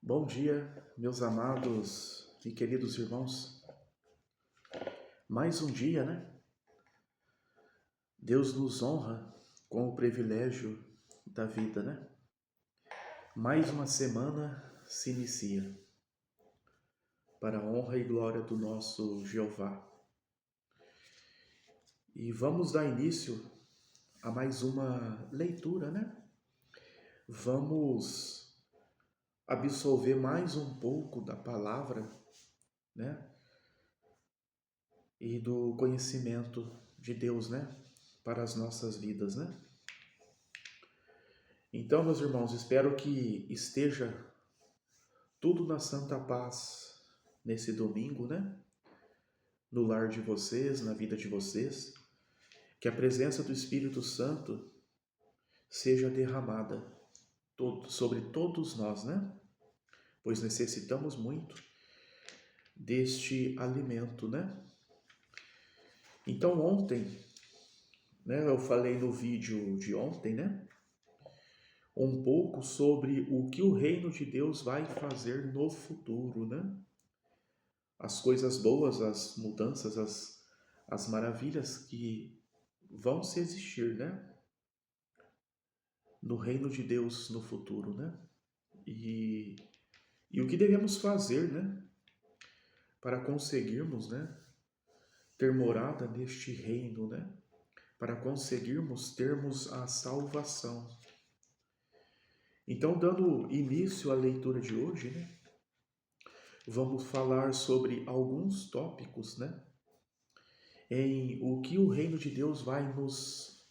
Bom dia, meus amados e queridos irmãos. Mais um dia, né? Deus nos honra com o privilégio da vida, né? Mais uma semana se inicia para a honra e glória do nosso Jeová. E vamos dar início a mais uma leitura, né? Vamos absorver mais um pouco da palavra, né? E do conhecimento de Deus, né? Para as nossas vidas, né? Então, meus irmãos, espero que esteja tudo na santa paz nesse domingo, né? No lar de vocês, na vida de vocês. Que a presença do Espírito Santo seja derramada sobre todos nós, né? Pois necessitamos muito deste alimento, né? Então, ontem, né? Eu falei no vídeo de ontem, né? Um pouco sobre o que o reino de Deus vai fazer no futuro, né? As coisas boas, as mudanças, as maravilhas que vão se existir, né? No reino de Deus no futuro, né? E o que devemos fazer, né? Para conseguirmos, né? Ter morada neste reino, né? Para conseguirmos termos a salvação. Então, dando início à leitura de hoje, né? Vamos falar sobre alguns tópicos, né? Em o que o reino de Deus vai nos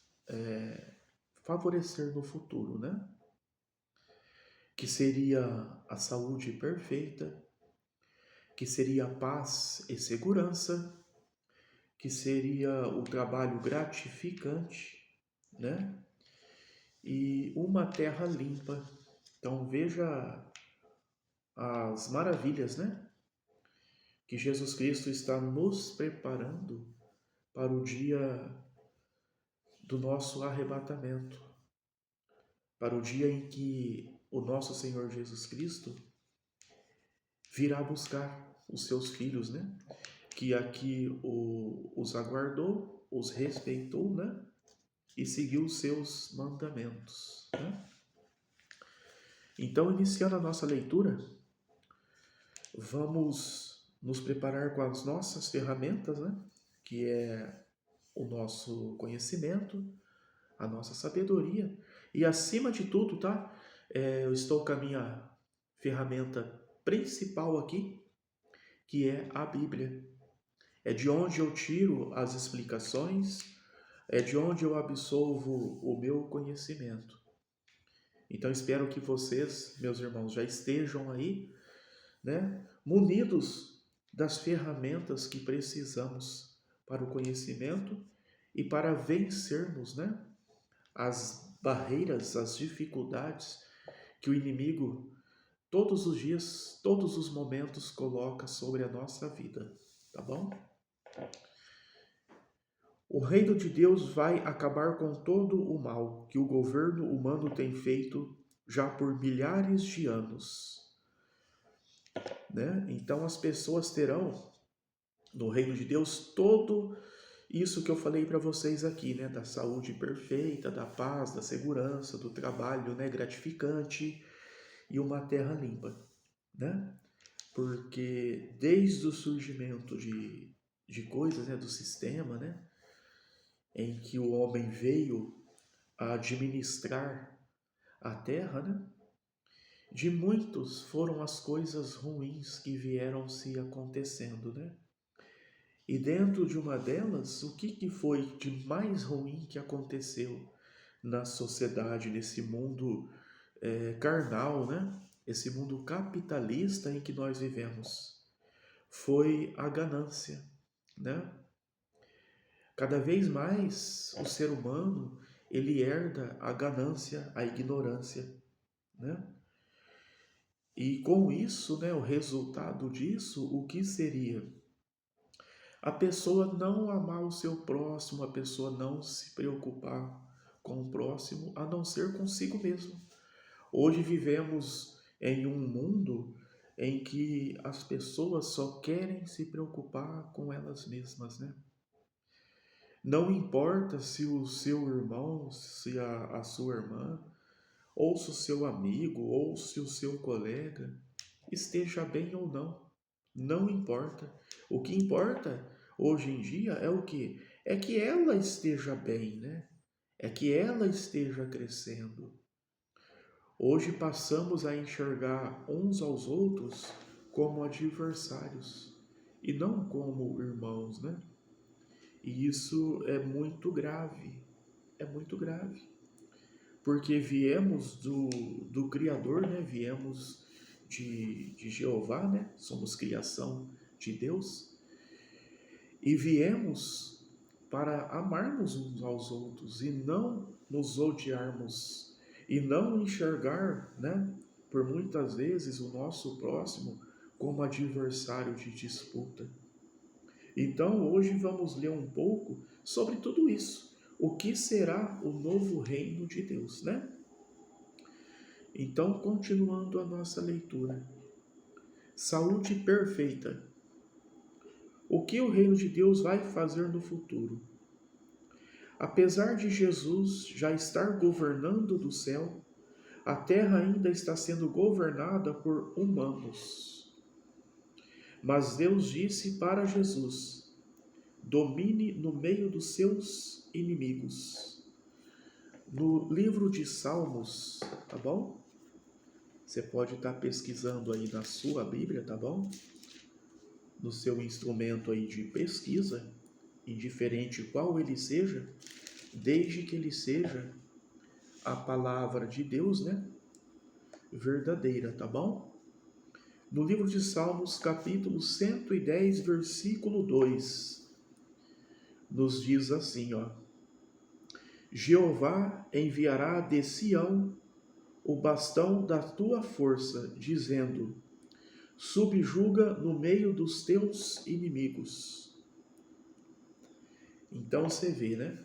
favorecer no futuro, né? Que seria a saúde perfeita, que seria a paz e segurança, que seria o trabalho gratificante, né? E uma terra limpa. Então veja as maravilhas, né? Que Jesus Cristo está nos preparando para o dia do nosso arrebatamento, para o dia em que o nosso Senhor Jesus Cristo virá buscar os seus filhos, né? Que aqui os aguardou, os respeitou, né? E seguiu os seus mandamentos, né? Então, iniciando a nossa leitura, vamos nos preparar com as nossas ferramentas, né? Que é o nosso conhecimento, a nossa sabedoria. E acima de tudo, tá? Eu estou com a minha ferramenta principal aqui, que é a Bíblia. É de onde eu tiro as explicações, é de onde eu absolvo o meu conhecimento. Então espero que vocês, meus irmãos, já estejam aí, né, munidos das ferramentas que precisamos para o conhecimento e para vencermos, né, as barreiras, as dificuldades que o inimigo todos os dias, todos os momentos coloca sobre a nossa vida, tá bom? O reino de Deus vai acabar com todo o mal que o governo humano tem feito já por milhares de anos, né? Então as pessoas terão no reino de Deus todo isso que eu falei para vocês aqui, né? Da saúde perfeita, da paz, da segurança, do trabalho, né? Gratificante e uma terra limpa, né? Porque desde o surgimento de coisas, né? Do sistema, né? Em que o homem veio a administrar a terra, né? De muitos foram as coisas ruins que vieram se acontecendo, né? E dentro de uma delas, o que foi de mais ruim que aconteceu na sociedade, nesse mundo carnal, né? Esse mundo capitalista em que nós vivemos? Foi a ganância, né? Cada vez mais o ser humano, ele herda a ganância, a ignorância, né? E com isso, né, o resultado disso, o que seria? A pessoa não amar o seu próximo, a pessoa não se preocupar com o próximo, a não ser consigo mesmo. Hoje vivemos em um mundo em que as pessoas só querem se preocupar com elas mesmas, né? Não importa se o seu irmão, se a sua irmã, ou se o seu amigo, ou se o seu colega esteja bem ou não. Não importa. O que importa hoje em dia é o quê? É que ela esteja bem, né? É que ela esteja crescendo. Hoje passamos a enxergar uns aos outros como adversários e não como irmãos, né? E isso é muito grave, porque viemos do Criador, né? Viemos de Jeová, né? Somos criação de Deus e viemos para amarmos uns aos outros e não nos odiarmos e não enxergar, né? Por muitas vezes o nosso próximo como adversário de disputa. Então, hoje vamos ler um pouco sobre tudo isso. O que será o novo reino de Deus, né? Então, continuando a nossa leitura. Saúde perfeita. O que o reino de Deus vai fazer no futuro? Apesar de Jesus já estar governando do céu, a terra ainda está sendo governada por humanos. Mas Deus disse para Jesus: domine no meio dos seus inimigos. No livro de Salmos, tá bom? Você pode estar pesquisando aí na sua Bíblia, tá bom? No seu instrumento aí de pesquisa, indiferente qual ele seja, desde que ele seja a palavra de Deus, né? Verdadeira, tá bom? No livro de Salmos, capítulo 110, versículo 2, nos diz assim, ó: Jeová enviará de Sião o bastão da tua força, dizendo: subjuga no meio dos teus inimigos. Então você vê, né?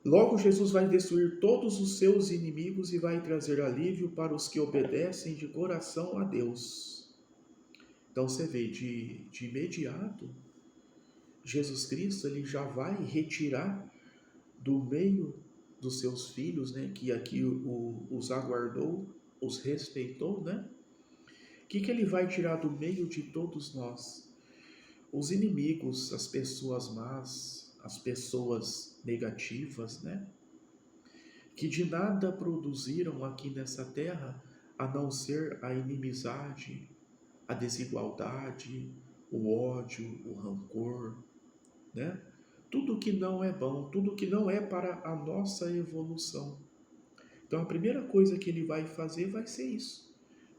Logo Jesus vai destruir todos os seus inimigos e vai trazer alívio para os que obedecem de coração a Deus. Então você vê, de imediato, Jesus Cristo ele já vai retirar do meio dos seus filhos, né, que aqui os aguardou, os respeitou, né? O que ele vai tirar do meio de todos nós? Os inimigos, as pessoas más, as pessoas negativas, né? Que de nada produziram aqui nessa terra a não ser a inimizade, a desigualdade, o ódio, o rancor, né? Tudo que não é bom, tudo que não é para a nossa evolução. Então a primeira coisa que ele vai fazer vai ser isso,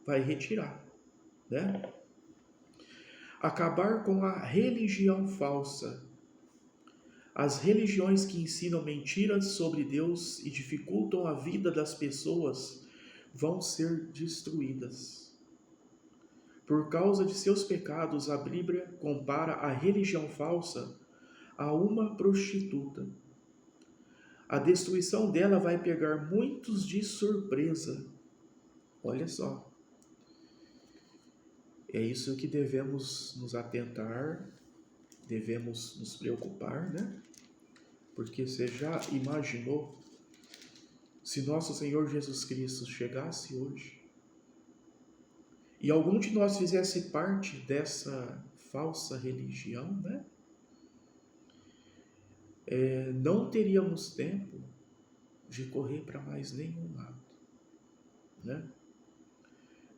vai retirar, né? Acabar com a religião falsa. As religiões que ensinam mentiras sobre Deus e dificultam a vida das pessoas vão ser destruídas. Por causa de seus pecados, a Bíblia compara a religião falsa a uma prostituta. A destruição dela vai pegar muitos de surpresa. Olha só. É isso que devemos nos atentar, devemos nos preocupar, né? Porque você já imaginou se nosso Senhor Jesus Cristo chegasse hoje e algum de nós fizesse parte dessa falsa religião, né? Não teríamos tempo de correr para mais nenhum lado, né?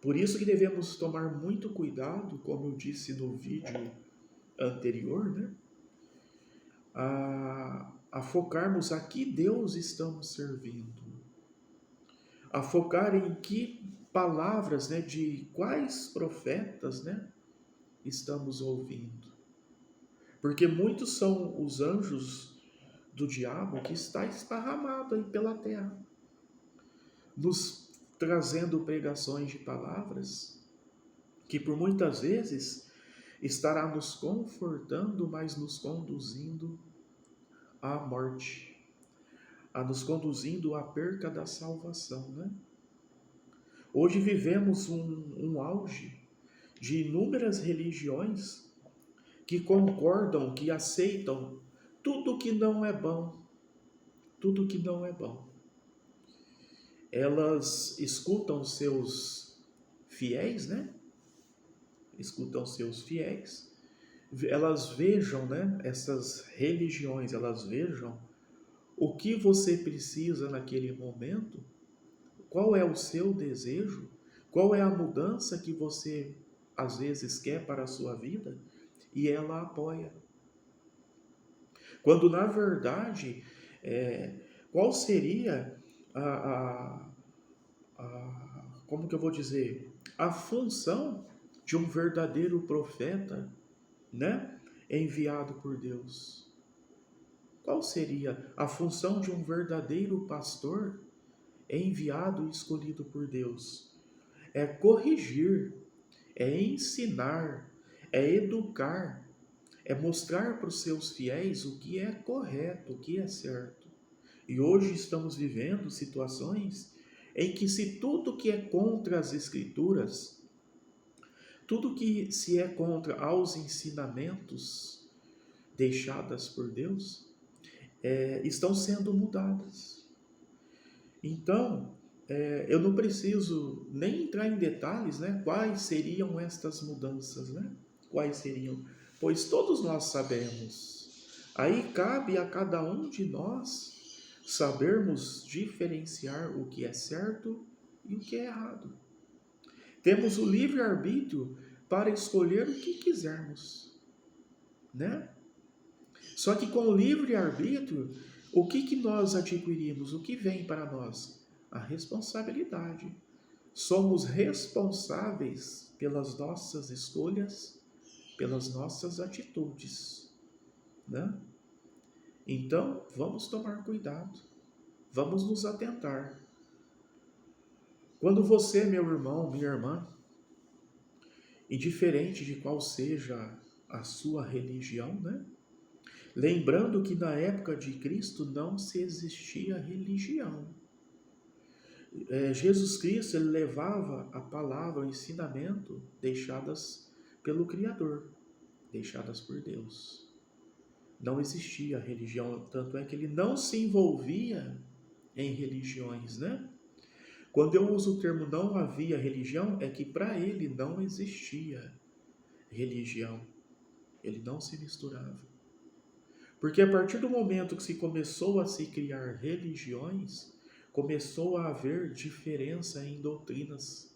Por isso que devemos tomar muito cuidado, como eu disse no vídeo anterior, né? A focarmos a que Deus estamos servindo, a focar em que palavras, né, de quais profetas, né, estamos ouvindo. Porque muitos são os anjos do diabo que está esparramado aí pela terra, nos trazendo pregações de palavras que por muitas vezes estará nos confortando, mas nos conduzindo à morte, a nos conduzindo à perca da salvação, né? Hoje vivemos um auge de inúmeras religiões que concordam, que aceitam tudo que não é bom, tudo que não é bom. Elas escutam seus fiéis, né? Escutam seus fiéis, elas vejam, né? Essas religiões, elas vejam o que você precisa naquele momento, qual é o seu desejo, qual é a mudança que você às vezes quer para a sua vida, e ela apoia. Quando na verdade, qual seria a, como que eu vou dizer, a função de um verdadeiro profeta, né, enviado por Deus? Qual seria a função de um verdadeiro pastor enviado e escolhido por Deus? É corrigir, é ensinar, é educar, é mostrar para os seus fiéis o que é correto, o que é certo. E hoje estamos vivendo situações em que, se tudo que é contra as Escrituras, tudo que se é contra aos ensinamentos deixadas por Deus, estão sendo mudadas. Então, eu não preciso nem entrar em detalhes, né? Quais seriam estas mudanças, né? Quais seriam? Pois todos nós sabemos. Aí cabe a cada um de nós sabermos diferenciar o que é certo e o que é errado. Temos o livre-arbítrio para escolher o que quisermos, né? Só que com o livre-arbítrio, o que nós adquirimos? O que vem para nós? A responsabilidade. Somos responsáveis pelas nossas escolhas, pelas nossas atitudes, né? Então, vamos tomar cuidado, vamos nos atentar. Quando você, meu irmão, minha irmã, indiferente de qual seja a sua religião, né? Lembrando que na época de Cristo não se existia religião. Jesus Cristo, ele levava a palavra, o ensinamento deixadas pelo Criador, deixadas por Deus. Não existia religião, tanto é que ele não se envolvia em religiões, né? Quando eu uso o termo não havia religião, é que para ele não existia religião. Ele não se misturava. Porque a partir do momento que se começou a se criar religiões, começou a haver diferença em doutrinas.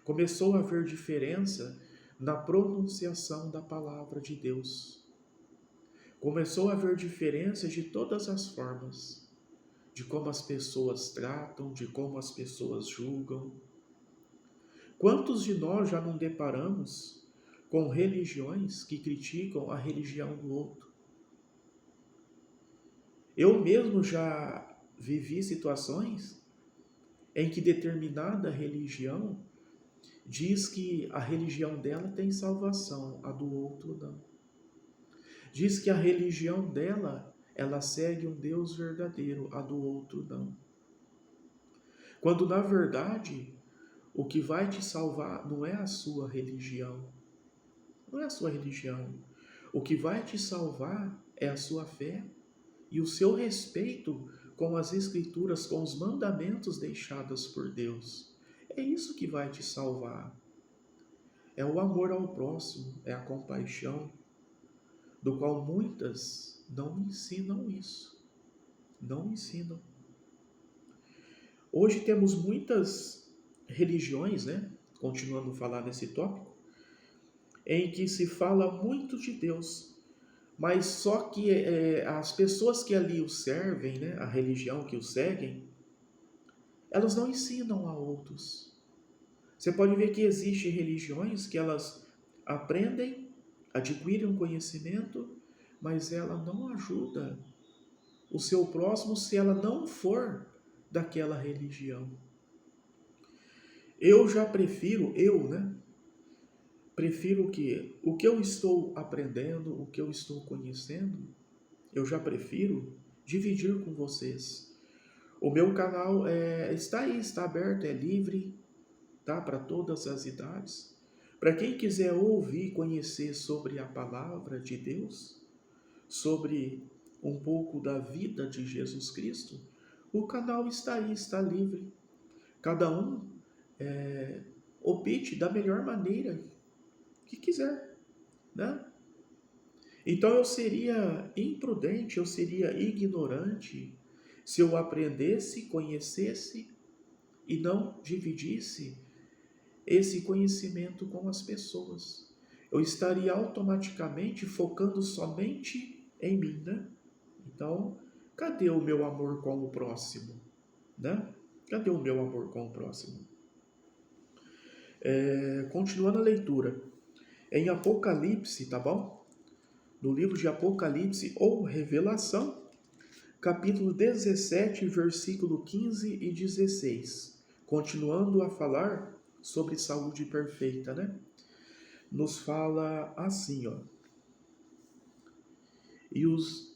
Começou a haver diferença na pronunciação da palavra de Deus. Começou a haver diferença de todas as formas, de como as pessoas tratam, de como as pessoas julgam. Quantos de nós já não deparamos com religiões que criticam a religião do outro? Eu mesmo já vivi situações em que determinada religião diz que a religião dela tem salvação, a do outro não. Diz que a religião dela, ela segue um Deus verdadeiro, a do outro não. Quando na verdade, o que vai te salvar não é a sua religião, não é a sua religião. O que vai te salvar é a sua fé e o seu respeito com as Escrituras, com os mandamentos deixados por Deus. É isso que vai te salvar. É o amor ao próximo, é a compaixão, do qual muitas não ensinam isso. Não ensinam. Hoje temos muitas religiões, né? Continuando a falar nesse tópico, em que se fala muito de Deus, mas só que as pessoas que ali o servem, né? A religião que o seguem, elas não ensinam a outros. Você pode ver que existem religiões que elas aprendem, adquirem um conhecimento, mas ela não ajuda o seu próximo se ela não for daquela religião. Eu já prefiro, né? Prefiro que o que eu estou aprendendo, o que eu estou conhecendo, eu já prefiro dividir com vocês. O meu canal está aí, está aberto, é livre. tá? Para todas as idades. Para quem quiser ouvir, conhecer sobre a palavra de Deus, sobre um pouco da vida de Jesus Cristo, o canal está aí, está livre. Cada um opte da melhor maneira que quiser, né? Então eu seria imprudente, eu seria ignorante se eu aprendesse, conhecesse e não dividisse esse conhecimento com as pessoas. Eu estaria automaticamente focando somente em mim, né? Então, cadê o meu amor com o próximo, né? Cadê o meu amor com o próximo? Continuando a leitura, em Apocalipse, tá bom? No livro de Apocalipse ou Revelação, capítulo 17, versículo 15 e 16. Continuando a falar sobre saúde perfeita, né? Nos fala assim, ó. E os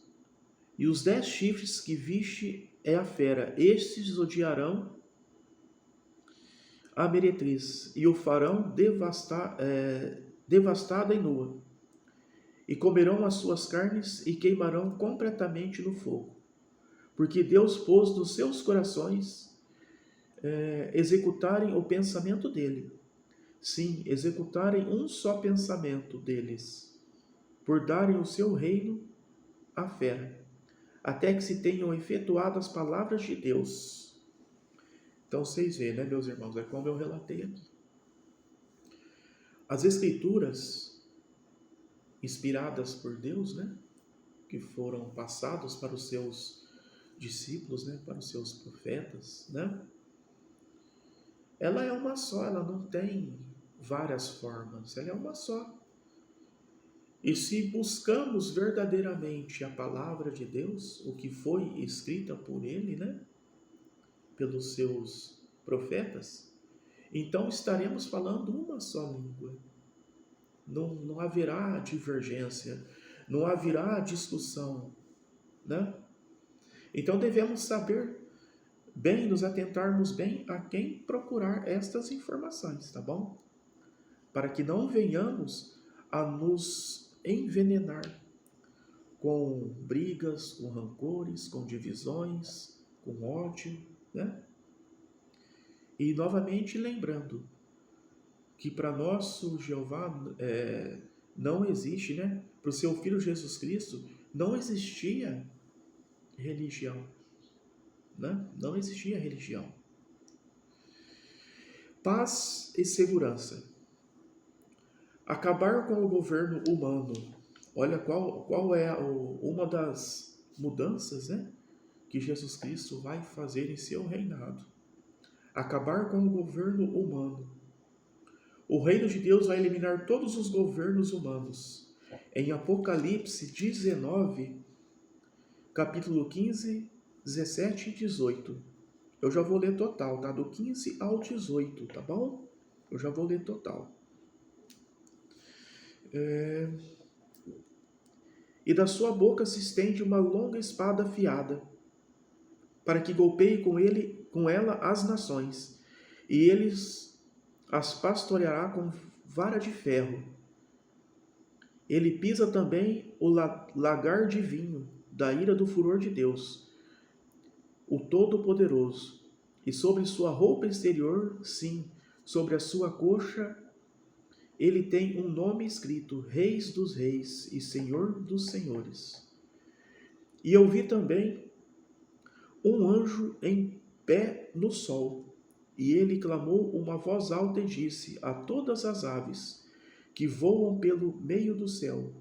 10 chifres que viste é a fera, estes odiarão a meretriz e o farão devastada e nua, e comerão as suas carnes e queimarão completamente no fogo, porque Deus pôs nos seus corações executarem o pensamento dele. Sim, executarem um só pensamento deles, por darem o seu reino à fera, até que se tenham efetuado as palavras de Deus. Então vocês veem, né, meus irmãos, é como eu relatei aqui. As escrituras, inspiradas por Deus, né, que foram passados para os seus discípulos, né, para os seus profetas, né, ela é uma só, ela não tem várias formas, ela é uma só. E se buscamos verdadeiramente a palavra de Deus, o que foi escrita por ele, né, pelos seus profetas, então estaremos falando uma só língua. Não haverá divergência, não haverá discussão, né? Então devemos saber bem, nos atentarmos bem a quem procurar estas informações, tá bom? Para que não venhamos a nos envenenar com brigas, com rancores, com divisões, com ódio, né? E novamente lembrando que para nosso Jeová não existe, né? Para o seu Filho Jesus Cristo não existia religião, né? Não existia religião. Paz e segurança. Acabar com o governo humano. Olha qual é uma das mudanças, né, que Jesus Cristo vai fazer em seu reinado. Acabar com o governo humano. O reino de Deus vai eliminar todos os governos humanos. Em Apocalipse 19, capítulo 15, 17 e 18. Eu já vou ler total, tá? Do 15 ao 18, tá bom? Eu já vou ler total. E da sua boca se estende uma longa espada afiada, para que golpeie com ela as nações, e eles as pastoreará com vara de ferro. Ele pisa também o lagar de vinho da ira do furor de Deus, o Todo-Poderoso, e sobre sua roupa exterior, sim, sobre a sua coxa, ele tem um nome escrito: Reis dos Reis e Senhor dos Senhores. E eu vi também um anjo em pé no sol, e ele clamou uma voz alta e disse a todas as aves que voam pelo meio do céu: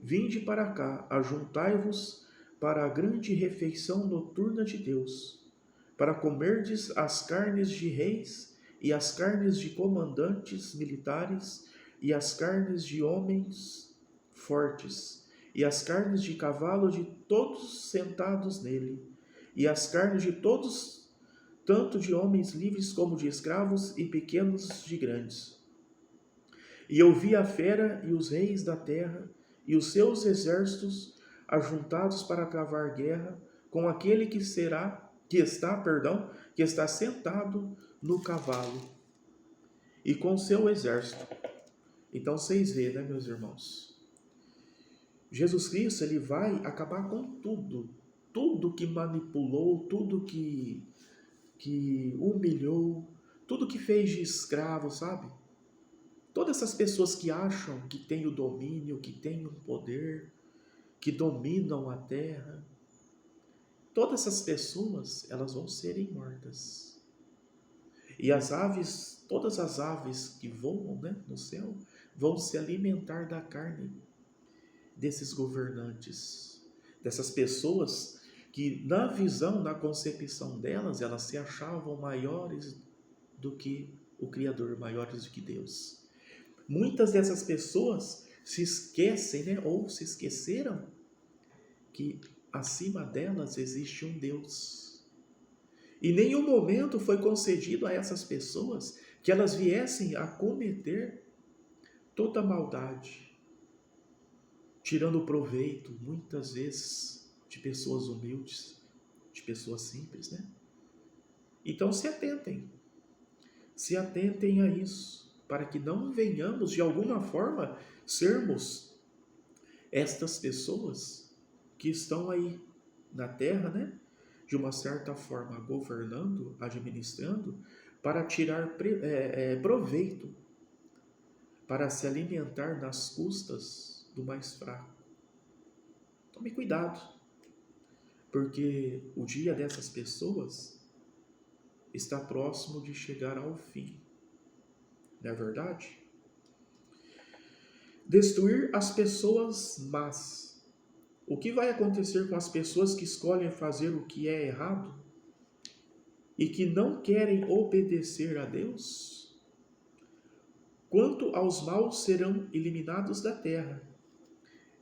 Vinde para cá, ajuntai-vos para a grande refeição noturna de Deus, para comerdes as carnes de reis e as carnes de comandantes militares e as carnes de homens fortes e as carnes de cavalo de todos sentados nele e as carnes de todos, tanto de homens livres como de escravos e pequenos de grandes. E eu vi a fera e os reis da terra e os seus exércitos ajuntados para travar guerra com aquele que está sentado no cavalo. e com seu exército. Então vocês veem, né, meus irmãos? Jesus Cristo, ele vai acabar com tudo. Tudo que manipulou, tudo que humilhou, tudo que fez de escravo, sabe? Todas essas pessoas que acham que têm o domínio, que têm o poder, que dominam a terra, todas essas pessoas, elas vão serem mortas. E as aves, todas as aves que voam, né, no céu, vão se alimentar da carne desses governantes, dessas pessoas que na visão, na concepção delas, elas se achavam maiores do que o Criador, maiores do que Deus. Muitas dessas pessoas se esquecem, né, ou se esqueceram que acima delas existe um Deus. E nenhum momento foi concedido a essas pessoas que elas viessem a cometer toda maldade, tirando proveito, muitas vezes, de pessoas humildes, de pessoas simples, né? Então se atentem a isso, para que não venhamos de alguma forma sermos estas pessoas que estão aí na terra, né? De uma certa forma governando, administrando, para tirar proveito, para se alimentar nas custas do mais fraco. Tome cuidado, porque o dia dessas pessoas está próximo de chegar ao fim. Não é verdade? Destruir as pessoas más. O que vai acontecer com as pessoas que escolhem fazer o que é errado e que não querem obedecer a Deus? Quanto aos maus, serão eliminados da terra.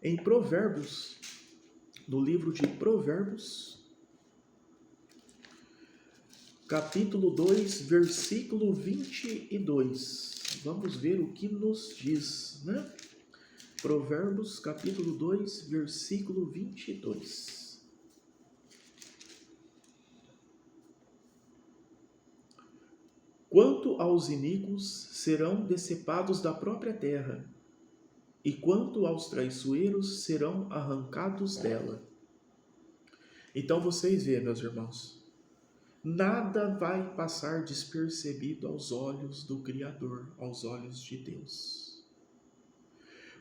Em Provérbios, no livro de Provérbios, capítulo 2, versículo 22. Vamos ver o que nos diz, né? Provérbios, capítulo 2, versículo 22. Quanto aos iníquos, serão decepados da própria terra, e quanto aos traiçoeiros, serão arrancados dela. Então vocês veem, meus irmãos, nada vai passar despercebido aos olhos do Criador, aos olhos de Deus.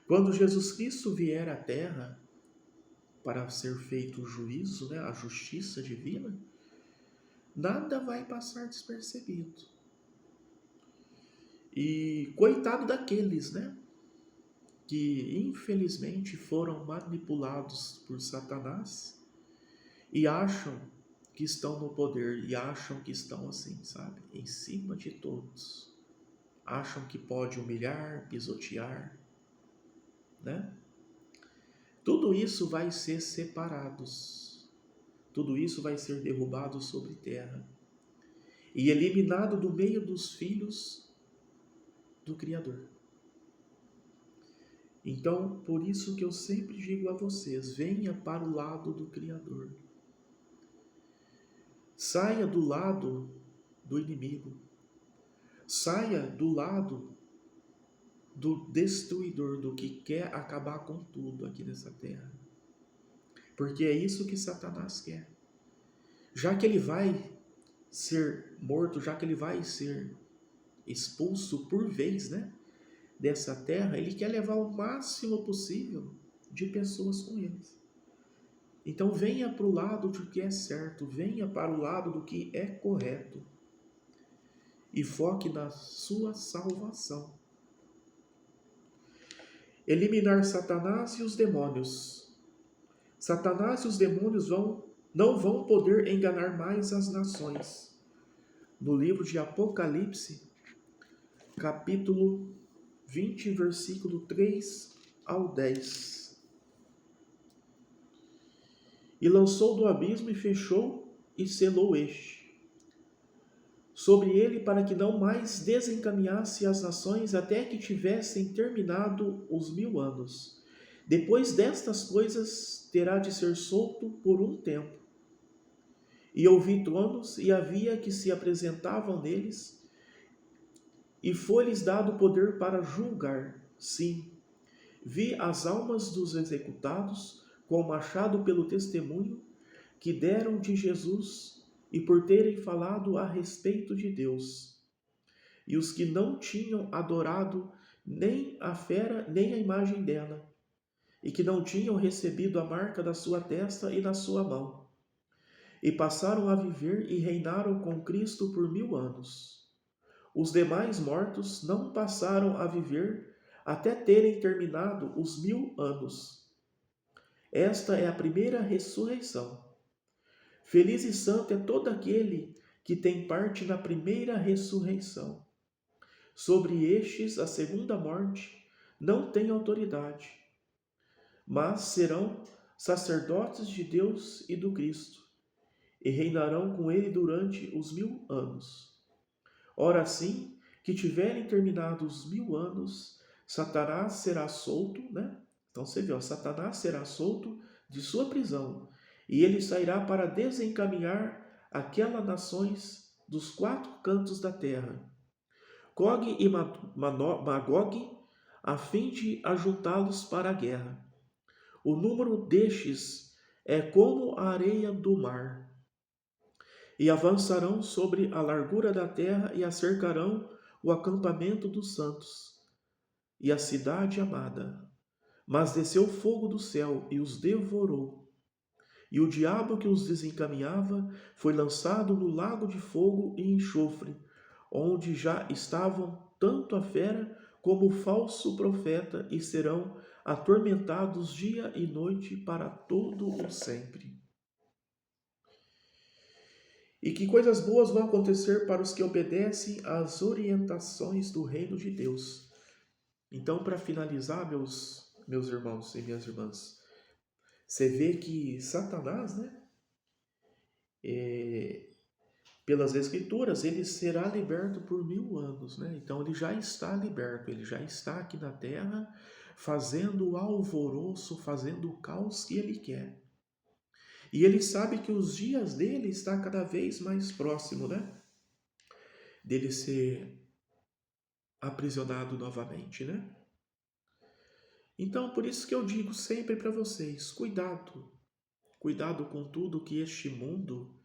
Quando Jesus Cristo vier à terra para ser feito o juízo, né, a justiça divina, nada vai passar despercebido. E coitado daqueles, né, que infelizmente foram manipulados por Satanás e acham que estão no poder e acham que estão assim, sabe, em cima de todos. Acham que pode humilhar, pisotear, né? Tudo isso vai ser separados. Tudo isso vai ser derrubado sobre terra e eliminado do meio dos filhos do Criador. Então, por isso que eu sempre digo a vocês, venha para o lado do Criador. Saia do lado do inimigo. Saia do lado do destruidor, do que quer acabar com tudo aqui nessa terra. Porque é isso que Satanás quer. Já que ele vai ser morto, já que ele vai ser expulso por vez, né, dessa terra, ele quer levar o máximo possível de pessoas com eles. Então venha para o lado do que é certo, venha para o lado do que é correto e foque na sua salvação. Eliminar Satanás e os demônios. Satanás e os demônios não vão poder enganar mais as nações. No livro de Apocalipse, capítulo 20, versículo 3 ao 10. E lançou do abismo e fechou e selou este sobre ele, para que não mais desencaminhasse as nações até que tivessem terminado os 1000 anos. Depois destas coisas terá de ser solto por um tempo. E ouvi tronos, e havia que se apresentavam neles, E foi-lhes dado poder para julgar. Sim, vi as almas dos executados com o machado pelo testemunho que deram de Jesus e por terem falado a respeito de Deus. E os que não tinham adorado nem a fera, nem a imagem dela, e que não tinham recebido a marca da sua testa e na sua mão, e passaram a viver e reinaram com Cristo por 1000 anos. Os demais mortos não passaram a viver até terem terminado os 1000 anos. Esta é a primeira ressurreição. Feliz e santo é todo aquele que tem parte na primeira ressurreição. Sobre estes, a segunda morte não tem autoridade, mas serão sacerdotes de Deus e do Cristo, e reinarão com ele durante os 1000 anos. Ora, assim que tiverem terminado os 1000 anos, Satanás será solto, né? Então você vê, ó, Satanás será solto de sua prisão, e ele sairá para desencaminhar aquelas nações dos 4 cantos da terra, Gog e Magog, a fim de ajuntá-los para a guerra. O número destes é como a areia do mar. E avançarão sobre a largura da terra e acercarão o acampamento dos santos e a cidade amada. Mas desceu fogo do céu e os devorou. E o diabo que os desencaminhava foi lançado no lago de fogo e enxofre, onde já estavam tanto a fera como o falso profeta, e serão atormentados dia e noite para todo o sempre. E que coisas boas vão acontecer para os que obedecem às orientações do reino de Deus. Então, para finalizar, meus irmãos e minhas irmãs, você vê que Satanás, né, pelas Escrituras, ele será liberto por 1000 anos, né? Então, ele já está liberto, ele já está aqui na terra, fazendo o alvoroço, fazendo o caos que ele quer. E ele sabe que os dias dele estão cada vez mais próximo, né? Dele ser aprisionado novamente, né? Então, por isso que eu digo sempre para vocês, cuidado. Cuidado com tudo que este mundo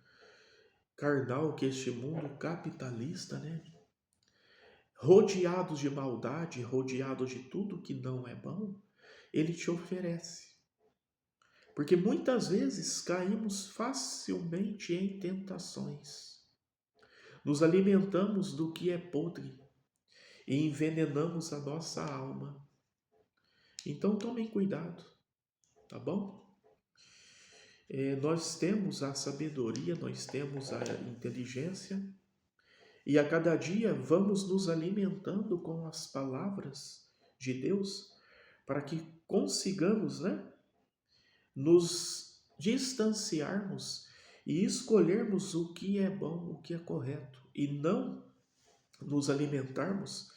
carnal, que este mundo capitalista, né? Rodeados de maldade, rodeados de tudo que não é bom, ele te oferece. Porque muitas vezes caímos facilmente em tentações. Nos alimentamos do que é podre e envenenamos a nossa alma. Então tomem cuidado, tá bom? Nós temos a sabedoria, nós temos a inteligência, e a cada dia vamos nos alimentando com as palavras de Deus para que consigamos, né, nos distanciarmos e escolhermos o que é bom, o que é correto, e não nos alimentarmos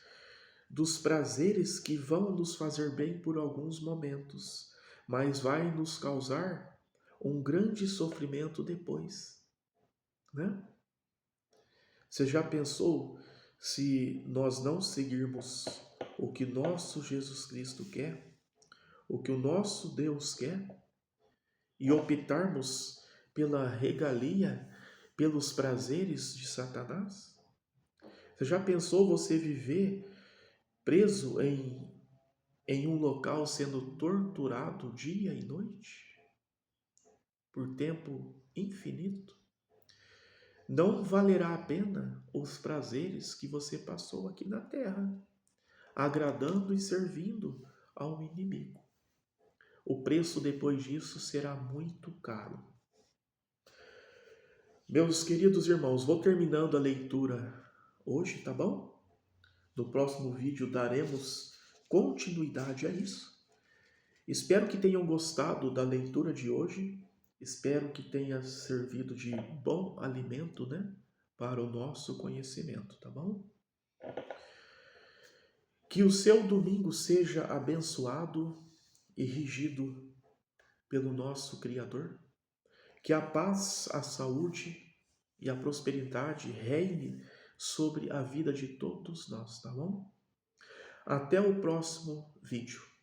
dos prazeres que vão nos fazer bem por alguns momentos, mas vai nos causar um grande sofrimento depois, né? Você já pensou se nós não seguirmos o que nosso Jesus Cristo quer, o que o nosso Deus quer, e optarmos pela regalia, pelos prazeres de Satanás? Você já pensou você viver preso em um local sendo torturado dia e noite por tempo infinito? Não valerá a pena os prazeres que você passou aqui na terra, agradando e servindo ao inimigo. O preço depois disso será muito caro. Meus queridos irmãos, vou terminando a leitura hoje, tá bom? No próximo vídeo daremos continuidade a isso. Espero que tenham gostado da leitura de hoje. Espero que tenha servido de bom alimento, né, para o nosso conhecimento, tá bom? Que o seu domingo seja abençoado e regido pelo nosso Criador. Que a paz, a saúde e a prosperidade reine sobre a vida de todos nós, tá bom? Até o próximo vídeo.